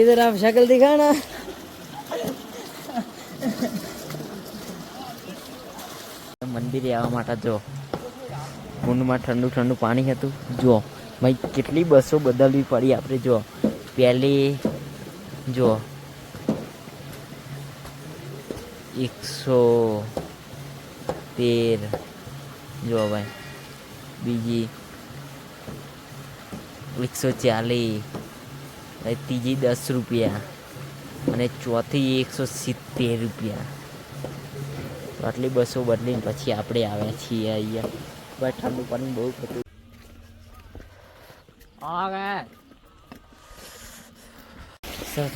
इधर आप शक्ल दिखाना। મંદિરે આવવા માટે જો કુંડમાં ઠંડુ ઠંડુ પાણી હતું. જો ભાઈ કેટલી બસો બદલવી પડી આપણે. જો પહેલી જો 113 જો ભાઈ, બીજી 140, ત્રીજી 10 રૂપિયા અને ચોથી 170 રૂપિયા. તો આટલી બસો બદલીને પછી આપણે આવ્યા છીએ અહીંયા. ભાઈ ઠંડુ પાણી બહુ થતું. સરસ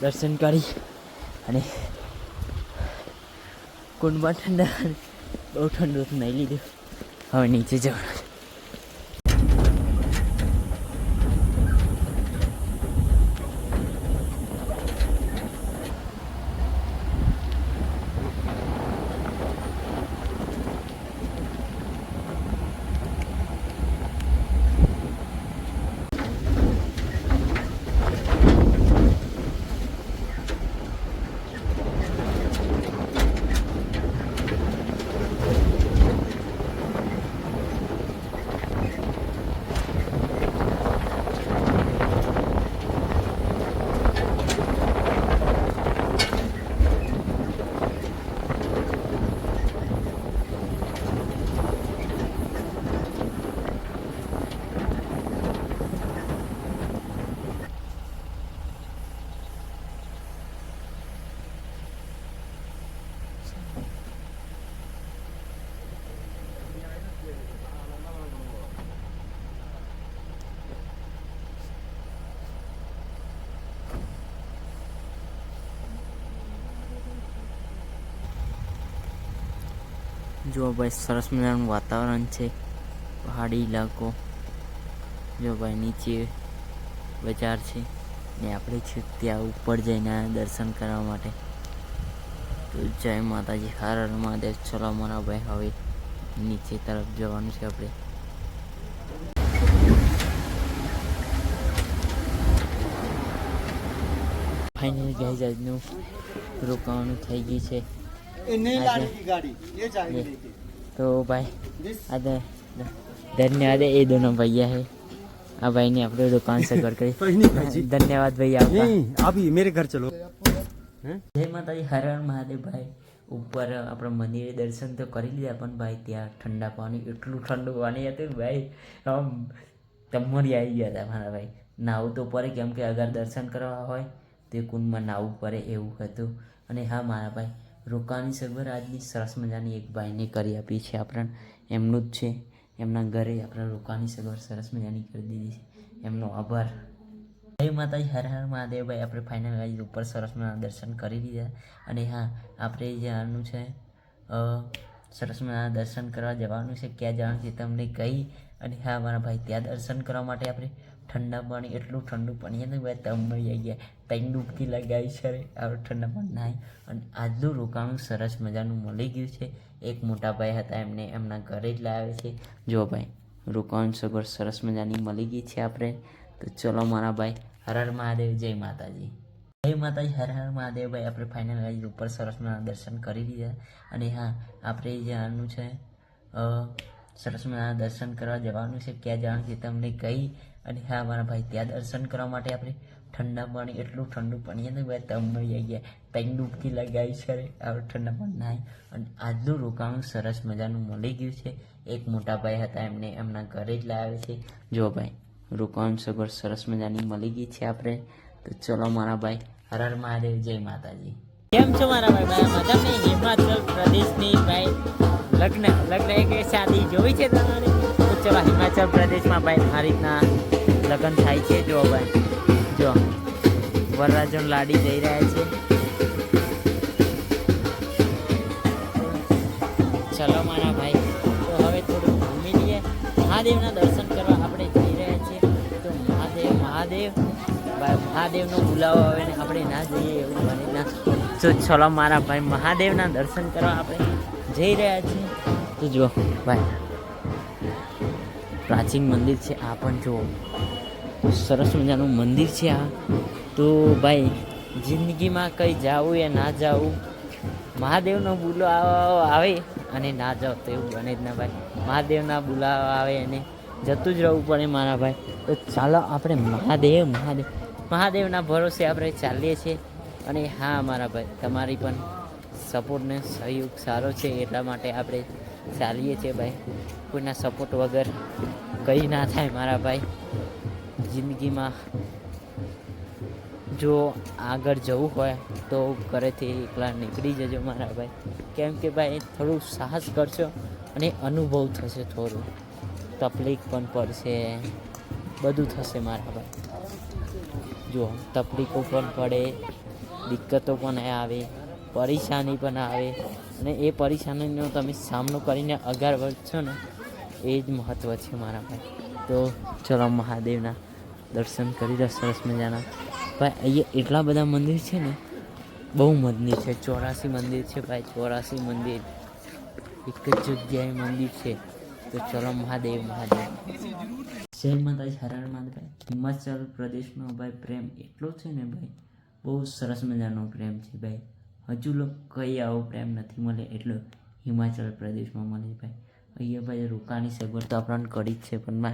દર્શન કરી અને કુંડમાં ઠંડા બહુ ઠંડુ નહીં લીધું. હવે નીચે જવાનું. જો ભાઈ સરસ મજાનું વાતાવરણ છે, પહાડી ઇલાકો. જો ભાઈ નીચે બજાર છે ને આપણે છે ત્યાં ઉપર જઈને દર્શન કરવા માટે. તો જય માતાજી, હર હર મહાદેવ. ચલો મારા ભાઈ હવે નીચે તરફ જવાનું છે આપણે. ફાઇનલી ગાઈઝ આજનું રોકાવાનું થઈ ગયું છે. तो भाई आधा धन्यवाद. ये दोनों भैया है. हाँ भाई ने अपने दुकान से कर करी. धन्यवाद भैया आपका. आप ही मेरे घर चलो. जय माता जी, हर हर महादेव. भाई ઉપર આપણે મંદિરે દર્શન તો કરી લીધા, પણ ભાઈ ત્યાં ઠંડા પાણી, એટલું ઠંડુ પાણી હતું ભાઈ, આમ તમરી આવી ગયા હતા મારા ભાઈ. નાવું તો પડે, કેમ કે અગર દર્શન કરવા હોય તો કુંડમાં નાવું પડે એવું હતું. અને હા મારા ભાઈ, રોકાવાની સગવડ આજની સરસ મજાની એક ભાઈને કરી આપી છે આપણને. એમનું જ છે, એમના ઘરે આપણે રોકાવાની સગવડ સરસ મજાની કરી દીધી છે. એમનો આભાર. જય માતાજી, હર હર મહાદેવ. ભાઈ આપણે ફાઇનલ ગાડી ઉપર સરસ મજાના દર્શન કરી દીધા. અને હા, આપણે જવાનું છે સરસ મજાના દર્શન કરવા જવાનું છે. ક્યાં જવાનું છે તમને કહી. અને હા મારા ભાઈ, ત્યાં દર્શન કરવા માટે આપણે ઠંડા પાણી, એટલું ઠંડુ પાણી હતું ભાઈ, તમરી આવી ગયા. ત્રણ ડૂબકી લગાવી છે આપણે ઠંડા પાણી નાહી. અને આજનું રોકાણું સરસ મજાનું મળી ગયું છે. એક મોટા ભાઈ હતા, એમને એમના ઘરે જ લાવે છે. જો ભાઈ રોકાણ સગવડ સરસ મજાની મળી ગઈ છે આપણે. તો ચલો મારા ભાઈ, હર હર મહાદેવ. જય માતાજી. જય માતાજી, હર હર મહાદેવ. ભાઈ આપણે ફાઇનલ ગાડી ઉપર સરસ મજાના દર્શન કરી દીધા. અને હા, આપણે જવાનું છે સરસ મજાના દર્શન કરવા જવાનું છે. ક્યાં જવાનું છે તમને કહી. અને હા મારા ભાઈ, ત્યાં દર્શન કરવા માટે આપણે ઠંડા પાણી, એટલું ઠંડુ પાણી હતું ભાઈ, તમરી આવી ગયા. ત્રણ ડૂબકી લગાવી છે આપણે ઠંડા પાણી નાહી. અને આજનું રોકાણું સરસ મજાનું મળી ગયું છે. એક મોટા ભાઈ હતા, એમને એમના ઘરે જ લાવે છે. જો ભાઈ રોકાણ સગવડ સરસ મજાની મળી ગઈ છે આપણે. તો ચલો મારા ભાઈ, હર હર મહાદેવ. જય માતાજી. કેમ છો મારા ભાઈ? મજા નહીં? હિમાચલ પ્રદેશની ભાઈ લગ્ન એક શાદી જોઈ છે તમારે? તો ચલો હિમાચલ પ્રદેશમાં ભાઈ આ રીતના લગ્ન થાય છે. જો ભાઈ, જો વરરાજો લાડી જઈ રહ્યા છે. ચલો મારા ભાઈ, તો હવે થોડું ઘૂમી લઈએ. મહાદેવના દર્શન કરવા આપણે જઈ રહ્યા છીએ. તો મહાદેવ ભાઈ, મહાદેવનો બોલાવો આવે ને આપણે ના જઈએ એવું બને ના. તો ચલો મારા ભાઈ, મહાદેવના દર્શન કરવા આપણે જઈ રહ્યા છીએ. તો જો ભાઈ, પ્રાચીન મંદિર છે આ પણ જુઓ. સરસ મજાનું મંદિર છે આ. તો ભાઈ જિંદગીમાં કંઈ જાવું એ ના જાવું, મહાદેવનો બોલાવો આવે અને ના જાઓ તો એવું બને જ ના ભાઈ. મહાદેવના બોલાવો આવે અને જતું જ રહેવું પડે મારા ભાઈ. તો ચાલો આપણે મહાદેવના ભરોસે આપણે ચાલીએ છીએ. અને હા મારા ભાઈ, તમારી પણ સપોર્ટ ને સહયોગ સારો છે એટલા માટે આપણે ચાલીએ છીએ ભાઈ. કોઈના સપોર્ટ વગર કંઈ ના થાય મારા ભાઈ. જિંદગીમાં જો આગળ જવું હોય તો ઘરેથી એકલા નીકળી જજો મારા ભાઈ. કેમ કે ભાઈ થોડું સાહસ કરશો અને અનુભવ થશે, થોડું તકલીફ પણ પડશે, બધું થશે મારા ભાઈ. જો તકલીફો પણ પડે, દિક્કતો પણ આવે, પરેશાની પણ આવે, અને એ પરેશાનીનો તમે સામનો કરીને આગળ વધશો ને એ જ મહત્ત્વ છે મારા ભાઈ. તો ચલો મહાદેવના દર્શન કરી દો સરસ મજાના ભાઈ. અહીંયા એટલા બધા મંદિર છે ને, બહુ મંદિર છે. 84 મંદિર છે ભાઈ, 84 મંદિર એક જ જગ્યાએ મંદિર છે. તો ચલો મહાદેવ. જય માતાજી, હર હર મહાદેવ. હિમાચલ પ્રદેશનો ભાઈ પ્રેમ એટલો છે ને ભાઈ, બહુ સરસ મજાનો પ્રેમ છે ભાઈ. હજુ કઈ આવો પ્રેમ નથી મળે એટલો હિમાચલ પ્રદેશમાં મળે ભાઈ. અહીંયા ભાઈ રોકાની સગવડ તો આપણને કરી જ છે, પણ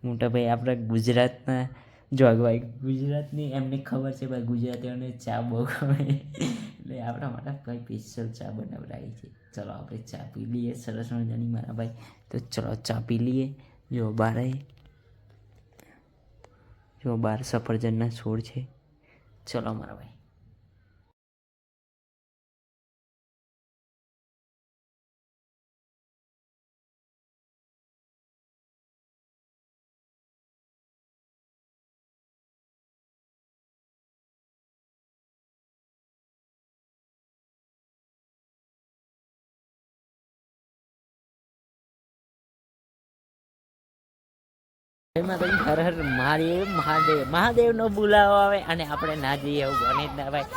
મોટા ભાઈ આપણા ગુજરાતના જો ભાઈ, ગુજરાતની એમને ખબર છે ભાઈ, ગુજરાતીઓને ચા બહુ ગમે એટલે આપણા માટે ભાઈ સ્પેશિયલ ચા બનાવડાવી છે. ચલો આપણે ચા પી લઈએ સરસ મજાની મારા ભાઈ. તો ચલો ચા પી લઈએ. જો બાર સફરજનના છોડ છે. ચલો મારા ભાઈ. એમાં તો હર હર મહાદેવનો બોલાવો આવે અને આપણે ના જઈએ એવું બને જ ના ભાઈ.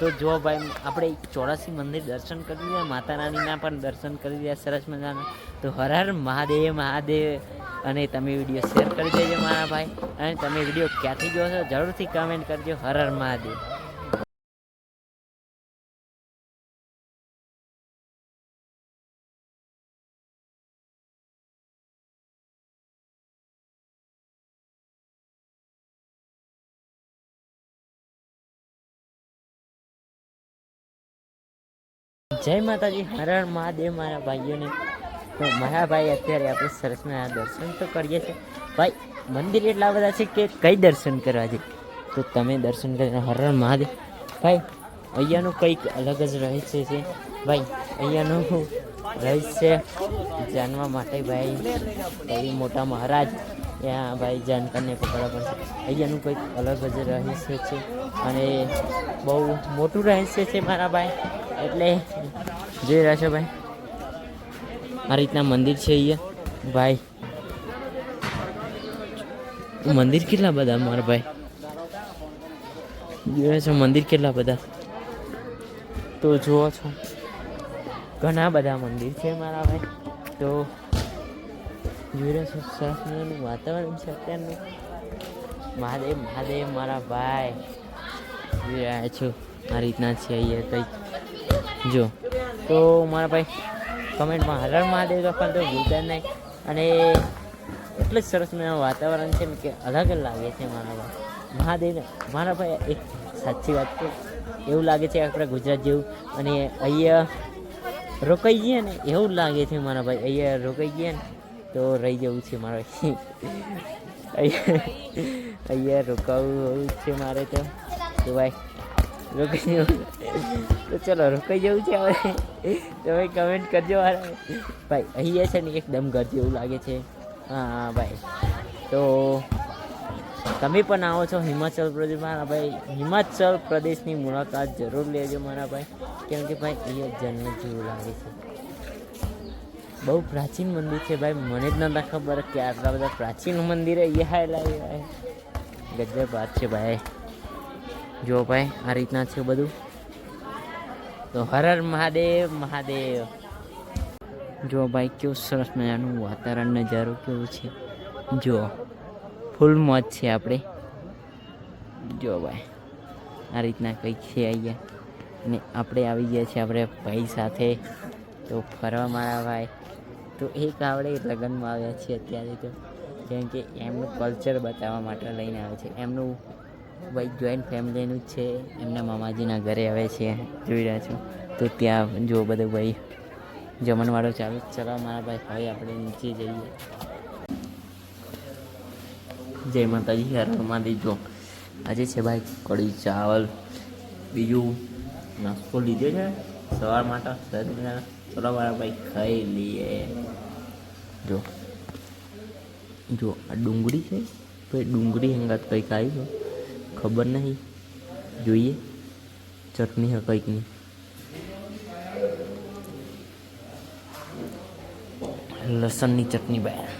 તો જો ભાઈ આપણે 84 મંદિર દર્શન કરી લીધા, માતા રાણીના પણ દર્શન કરી લીધા સરસ મજાના. તો હર હર મહાદેવ. અને તમે વિડીયો શેર કરી દેજો મારા ભાઈ. અને તમે વિડીયો ક્યાંથી જોશો જરૂરથી કમેન્ટ કરજો. હર હર મહાદેવ. જય માતાજી, હર હર મહાદેવ મારા ભાઈઓને. તો મારા ભાઈ અત્યારે આપણે સરસના દર્શન તો કરીએ છીએ ભાઈ. મંદિર એટલા બધા છે કે કઈ દર્શન કરવા છે. તો તમે દર્શન કરીને હર હર મહાદેવ ભાઈ. અહીંયાનું કંઈક અલગ જ રહસ્ય છે ભાઈ. અહીંયાનું રહસ્ય જાણવા માટે ભાઈ કઈ મોટા મહારાજ ત્યાં ભાઈ જાણકારને પકડવા પડશે. અહીંયાનું કંઈક અલગ જ રહસ્ય છે અને બહુ મોટું રહસ્ય છે મારા ભાઈ. એટલે જોઈ રહ્યા છો ભાઈ, આ રીતના મંદિર છે અહીંયા ભાઈ. મંદિર કેટલા બધા મારા ભાઈ, જોઈ રહ્યા છો મંદિર કેટલા બધા. તો જુઓ છો ઘણા બધા મંદિર છે મારા ભાઈ. તો જોઈ રહ્યા છો સરસ મજાનું વાતાવરણ છે અત્યારનું. મહાદેવ મારા ભાઈ. જોઈ રહ્યા છો આ રીતના છે અહીંયા કંઈક. જો તો મારા ભાઈ કમેન્ટમાં હર હર મહાદેવ લખવાનું તો ભૂલતા નહીં. અને એટલે જ સરસ મજાનું વાતાવરણ છે ને કે અલગ જ લાગે છે મારા ભાઈ. મહાદેવ મારા ભાઈ એક સાચી વાત છે, એવું લાગે છે આપણા ગુજરાત જેવું. અને અહીંયા રોકાઈ જઈએ ને એવું લાગે છે મારા ભાઈ. અહીંયા રોકાઈ ગયા ને તો રહી જવું છે મારા ભાઈ. અહીંયા રોકાવું છે મારે તો ભાઈ રોકાઈ જવું. તો ચલો રોકાઈ જવું છે હવે. તમે કમેન્ટ કરજો મારા ભાઈ. અહીંયા છે ને એકદમ ઘર જેવું લાગે છે. હા ભાઈ, તો તમે પણ આવો છો હિમાચલ પ્રદેશ મારા ભાઈ. હિમાચલ પ્રદેશની મુલાકાત જરૂર લેજો મારા ભાઈ. કેમ કે ભાઈ અહીંયા જન્નત જેવું લાગે છે. બહુ પ્રાચીન મંદિર છે ભાઈ. મને જ નતા ખબર કે આટલા બધા પ્રાચીન મંદિર અહીંયા લાગે. ગજબ વાત છે ભાઈ. જો ભાઈ આ રીતના છે બધું. તો હર હર મહાદેવ. જો ભાઈ કેવું સરસ મજાનું વાતાવરણ, નજારો કેવું છે. જો ફૂલ મોજ છે આપણે. જો ભાઈ આ રીતના કંઈક છે અહીંયા અને આપણે આવી ગયા છીએ આપણે ભાઈ સાથે તો ફરવા મારા ભાઈ તો એક આપણે લગ્નમાં આવ્યા છીએ અત્યારે તો કેમ કે એમનું કલ્ચર બતાવવા માટે લઈને આવે છે એમનું ભાઈ જોઈન્ટ ફેમિલીનું જ છે એમના મામાજીના ઘરે આવે છે જોઈ રહ્યા છો તો ત્યાં જો બધું ભાઈ જમણવાળો ચાલુ ચલાવ મારા ભાઈ હવે આપણે નીચે જઈએ જય માતાજી હરણમાં દીજો આજે છે ભાઈ કઢી ચાવલ બીજું નાસ્તો લીધો છે સવાર માટે ચલો મારા ભાઈ ખાઈ લઈએ જો જો આ ડુંગળી છે ભાઈ ડુંગળી હંગાત કંઈક આવી છે ખબર નહીં જોઈએ ચટણી હા કંઈકની લસણની ચટણી ભાઈ